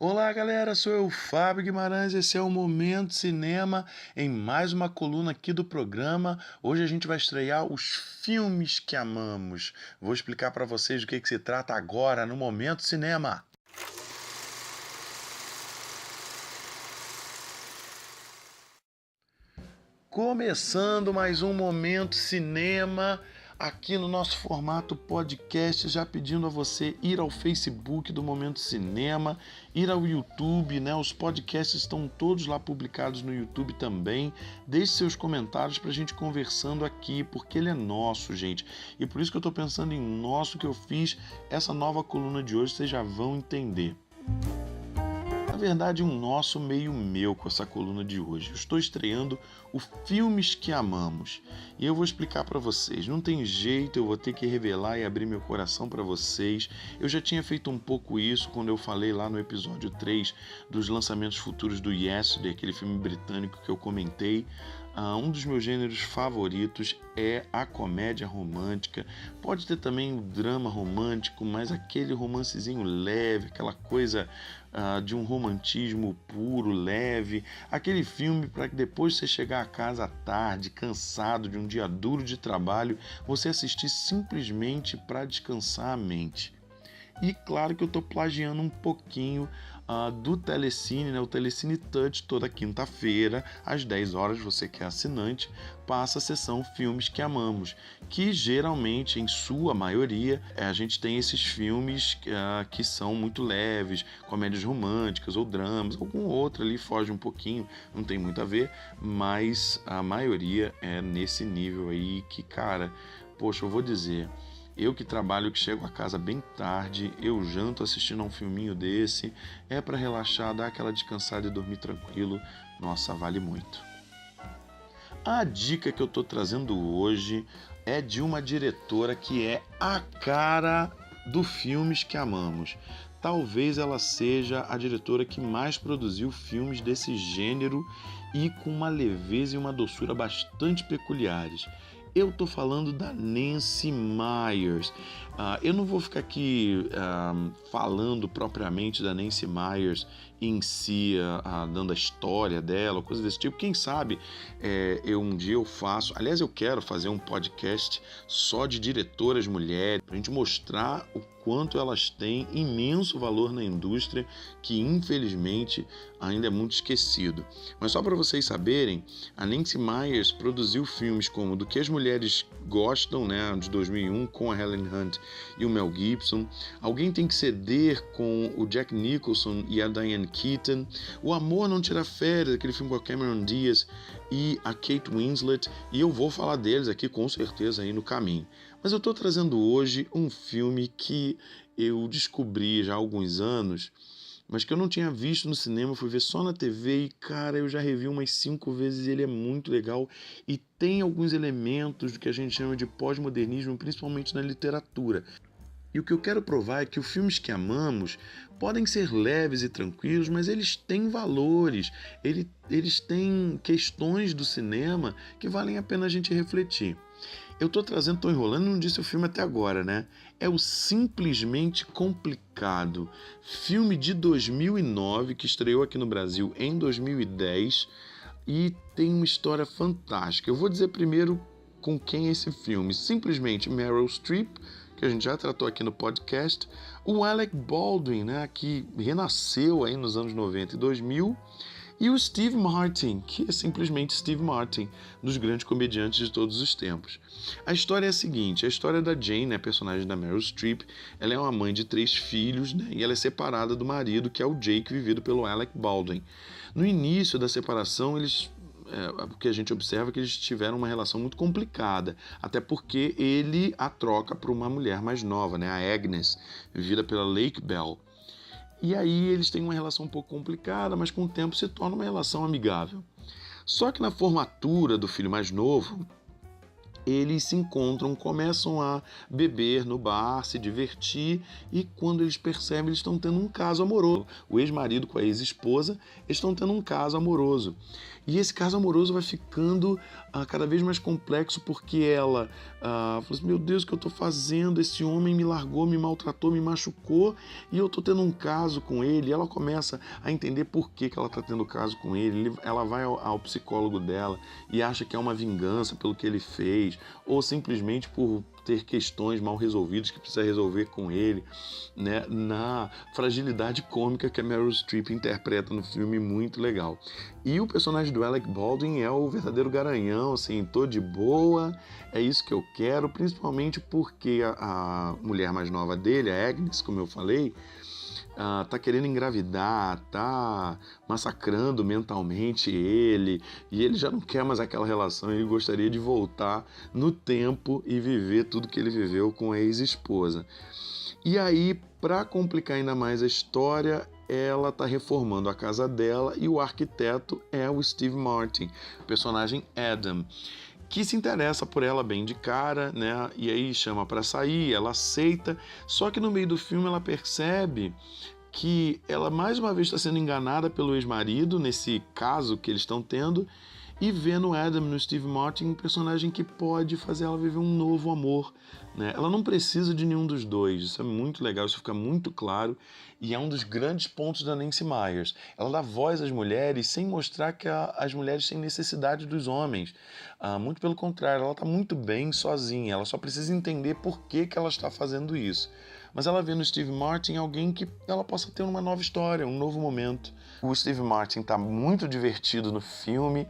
Olá, galera, sou eu, Fábio Guimarães. Esse é o Momento Cinema, em mais uma coluna aqui do programa. Hoje a gente vai estrear os filmes que amamos. Vou explicar para vocês do que se trata agora no Momento Cinema. Começando mais um Momento Cinema aqui no nosso formato podcast, já pedindo a você ir ao Facebook do Momento Cinema, ir ao YouTube, né? Os podcasts estão todos lá publicados no YouTube também. Deixe seus comentários para a gente conversando aqui, porque ele é nosso, gente. E por isso que eu estou pensando em nosso que eu fiz essa nova coluna de hoje, vocês já vão entender. Na verdade, um nosso meio meu com essa coluna de hoje. Eu estou estreando o Filmes que Amamos. E eu vou explicar para vocês. Não tem jeito, eu vou ter que revelar e abrir meu coração para vocês. Eu já tinha feito um pouco isso quando eu falei lá no episódio 3 dos lançamentos futuros do Yesterday, aquele filme britânico que eu comentei. Um dos meus gêneros favoritos é a comédia romântica. Pode ter também o drama romântico, mas aquele romancezinho leve, aquela coisa de um romantismo puro, leve. Aquele filme para que depois você chegar a casa à tarde, cansado de um dia duro de trabalho, você assistir simplesmente para descansar a mente. E claro que eu estou plagiando um pouquinho do Telecine, né? O Telecine Touch, toda quinta-feira, às 10 horas, você que é assinante, passa a sessão Filmes que Amamos, que geralmente, em sua maioria, a gente tem esses filmes que são muito leves, comédias românticas ou dramas, algum outro ali foge um pouquinho, não tem muito a ver, mas a maioria é nesse nível aí que, cara, poxa, eu vou dizer... Eu que trabalho, que chego a casa bem tarde, eu janto assistindo a um filminho desse, é para relaxar, dar aquela descansada e dormir tranquilo. Nossa, vale muito. A dica que eu tô trazendo hoje é de uma diretora que é a cara do Filmes que Amamos. Talvez ela seja a diretora que mais produziu filmes desse gênero e com uma leveza e uma doçura bastante peculiares. Eu tô falando da Nancy Meyers. Eu não vou ficar aqui falando propriamente da Nancy Meyers em si, dando a história dela, coisa desse tipo. Quem sabe um dia eu faço... Aliás, eu quero fazer um podcast só de diretoras mulheres, pra gente mostrar o quanto elas têm imenso valor na indústria, que infelizmente ainda é muito esquecido. Mas só para vocês saberem, a Nancy Meyers produziu filmes como Do que as Mulheres Gostam, né, de 2001, com a Helen Hunt e o Mel Gibson, Alguém Tem que Ceder, com o Jack Nicholson e a Diane Keaton, O Amor Não Tira Férias, aquele filme com a Cameron Diaz e a Kate Winslet, e eu vou falar deles aqui com certeza aí no caminho. Mas eu estou trazendo hoje um filme que eu descobri já há alguns anos, mas que eu não tinha visto no cinema, fui ver só na TV e, cara, eu já revi umas 5 vezes e ele é muito legal e tem alguns elementos do que a gente chama de pós-modernismo, principalmente na literatura. E o que eu quero provar é que os filmes que amamos podem ser leves e tranquilos, mas eles têm valores, eles têm questões do cinema que valem a pena a gente refletir. Eu tô enrolando, não disse o filme até agora, né? É o Simplesmente Complicado, filme de 2009 que estreou aqui no Brasil em 2010 e tem uma história fantástica. Eu vou dizer primeiro com quem é esse filme. Simplesmente Meryl Streep, que a gente já tratou aqui no podcast, o Alec Baldwin, né, que renasceu aí nos anos 90 e 2000, e o Steve Martin, que é simplesmente Steve Martin, dos grandes comediantes de todos os tempos. A história é a seguinte, a história da Jane, né, a personagem da Meryl Streep, ela é uma mãe de 3 filhos, né, e ela é separada do marido, que é o Jake, vivido pelo Alec Baldwin. No início da separação, o que a gente observa é que eles tiveram uma relação muito complicada, até porque ele a troca por uma mulher mais nova, né, a Agnes, vivida pela Lake Bell. E aí eles têm uma relação um pouco complicada, mas com o tempo se torna uma relação amigável. Só que na formatura do filho mais novo, eles se encontram, começam a beber no bar, se divertir, e quando eles percebem, eles estão tendo um caso amoroso. O ex-marido com a ex-esposa estão tendo um caso amoroso. E esse caso amoroso vai ficando cada vez mais complexo, porque ela fala assim: meu Deus, o que eu estou fazendo? Esse homem me largou, me maltratou, me machucou, e eu estou tendo um caso com ele. E ela começa a entender por que ela está tendo caso com ele. Ela vai ao psicólogo dela e acha que é uma vingança pelo que ele fez, ou simplesmente por ter questões mal resolvidas que precisa resolver com ele, né? Na fragilidade cômica que a Meryl Streep interpreta no filme, muito legal. E o personagem do Alec Baldwin é o verdadeiro garanhão, assim, tô de boa, é isso que eu quero, principalmente porque a mulher mais nova dele, a Agnes, como eu falei, tá querendo engravidar, tá massacrando mentalmente ele, e ele já não quer mais aquela relação, ele gostaria de voltar no tempo e viver tudo que ele viveu com a ex-esposa. E aí, para complicar ainda mais a história, ela tá reformando a casa dela e o arquiteto é o Steve Martin, o personagem Adam, que se interessa por ela bem de cara, né? E aí chama para sair, ela aceita, só que no meio do filme ela percebe que ela mais uma vez está sendo enganada pelo ex-marido, nesse caso que eles estão tendo, e vê no Adam, no Steve Martin, um personagem que pode fazer ela viver um novo amor, né? Ela não precisa de nenhum dos dois, isso é muito legal, isso fica muito claro, e é um dos grandes pontos da Nancy Meyers. Ela dá voz às mulheres sem mostrar que as mulheres têm necessidade dos homens. Muito pelo contrário, ela está muito bem sozinha, ela só precisa entender por que ela está fazendo isso. Mas ela vê no Steve Martin alguém que ela possa ter uma nova história, um novo momento. O Steve Martin está muito divertido no filme,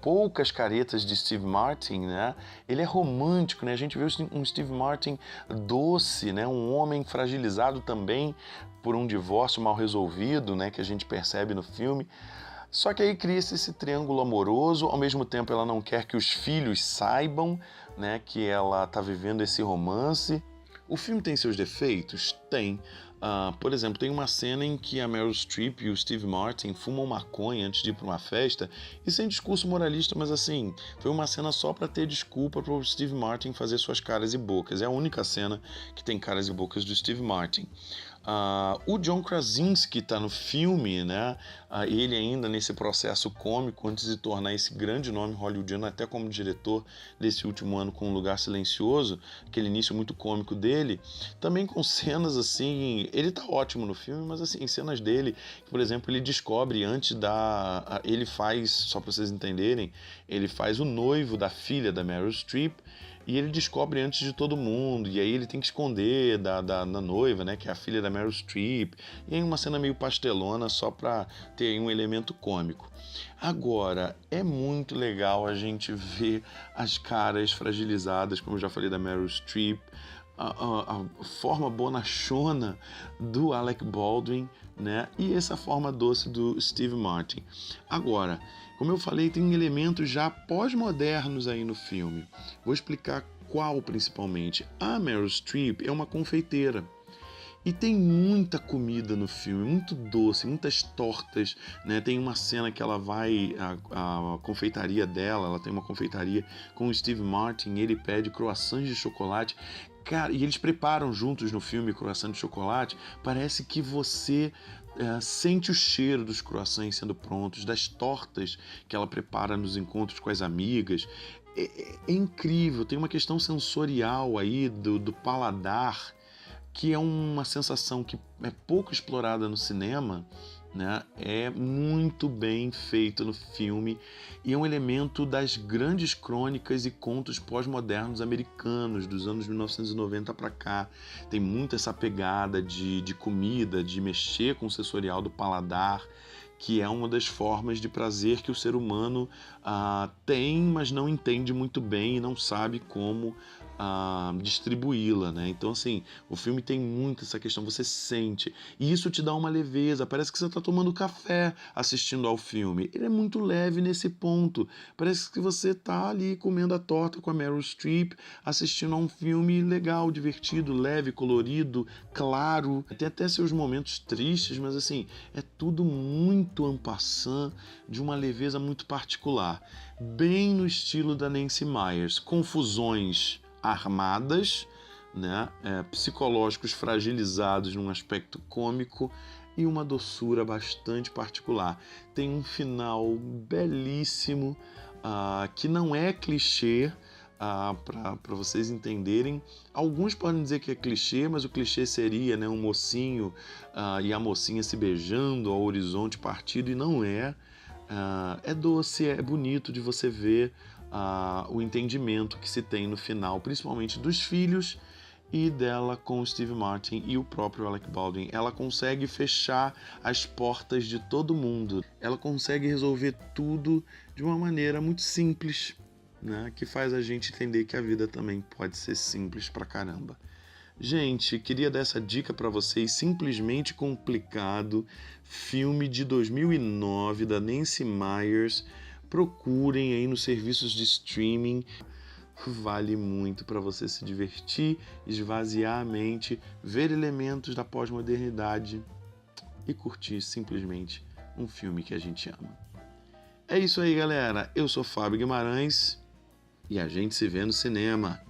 poucas caretas de Steve Martin, né? Ele é romântico, né? A gente vê um Steve Martin doce, né? Um homem fragilizado também por um divórcio mal resolvido, né? Que a gente percebe no filme. Só que aí cria-se esse triângulo amoroso, ao mesmo tempo ela não quer que os filhos saibam, né, que ela está vivendo esse romance. O filme tem seus defeitos? Tem. Por exemplo, tem uma cena em que a Meryl Streep e o Steve Martin fumam maconha antes de ir para uma festa, e sem discurso moralista, mas assim, foi uma cena só para ter desculpa para o Steve Martin fazer suas caras e bocas. É a única cena que tem caras e bocas do Steve Martin. O John Krasinski está no filme, né? Ele ainda nesse processo cômico, antes de tornar esse grande nome hollywoodiano, até como diretor desse último ano com Um Lugar Silencioso, aquele início muito cômico dele, também com cenas assim, ele tá ótimo no filme, mas assim, cenas dele, por exemplo, ele descobre ele faz, só para vocês entenderem, ele faz o noivo da filha da Meryl Streep, e ele descobre antes de todo mundo, e aí ele tem que esconder da noiva, né, que é a filha da Meryl Streep, e aí uma cena meio pastelona só para ter aí um elemento cômico. Agora, é muito legal a gente ver as caras fragilizadas, como eu já falei, da Meryl Streep, a forma bonachona do Alec Baldwin, né, e essa forma doce do Steve Martin. Agora, como eu falei, tem elementos já pós-modernos aí no filme. Vou explicar qual principalmente. A Meryl Streep é uma confeiteira. E tem muita comida no filme, muito doce, muitas tortas, né? Tem uma cena que ela vai à confeitaria dela, ela tem uma confeitaria com o Steve Martin, e ele pede croissants de chocolate. Cara, e eles preparam juntos no filme croissant de chocolate. Parece que você sente o cheiro dos croissants sendo prontos, das tortas que ela prepara nos encontros com as amigas. É incrível, tem uma questão sensorial aí do paladar, que é uma sensação que é pouco explorada no cinema, né? É muito bem feito no filme e é um elemento das grandes crônicas e contos pós-modernos americanos dos anos 1990 para cá. Tem muito essa pegada de comida, de mexer com o sensorial do paladar, que é uma das formas de prazer que o ser humano tem, mas não entende muito bem e não sabe como distribuí-la, né? Então, assim, o filme tem muito essa questão, você sente, e isso te dá uma leveza, parece que você está tomando café assistindo ao filme. Ele é muito leve nesse ponto, parece que você está ali comendo a torta com a Meryl Streep, assistindo a um filme legal, divertido, leve, colorido, claro, tem até seus momentos tristes, mas assim, é tudo muito en passant, de uma leveza muito particular. particular, bem no estilo da Nancy Meyers, confusões armadas, né? Psicológicos fragilizados num aspecto cômico e uma doçura bastante particular. Tem um final belíssimo, que não é clichê, para vocês entenderem. Alguns podem dizer que é clichê, mas o clichê seria, né, um mocinho e a mocinha se beijando ao horizonte partido, e não é. É doce, é bonito de você ver o entendimento que se tem no final, principalmente dos filhos e dela com o Steve Martin e o próprio Alec Baldwin. Ela consegue fechar as portas de todo mundo. Ela consegue resolver tudo de uma maneira muito simples, né? Que faz a gente entender que a vida também pode ser simples pra caramba. Gente, queria dar essa dica para vocês, Simplesmente Complicado, filme de 2009 da Nancy Meyers. Procurem aí nos serviços de streaming. Vale muito para você se divertir, esvaziar a mente, ver elementos da pós-modernidade e curtir simplesmente um filme que a gente ama. É isso aí, galera. Eu sou Fábio Guimarães e a gente se vê no cinema.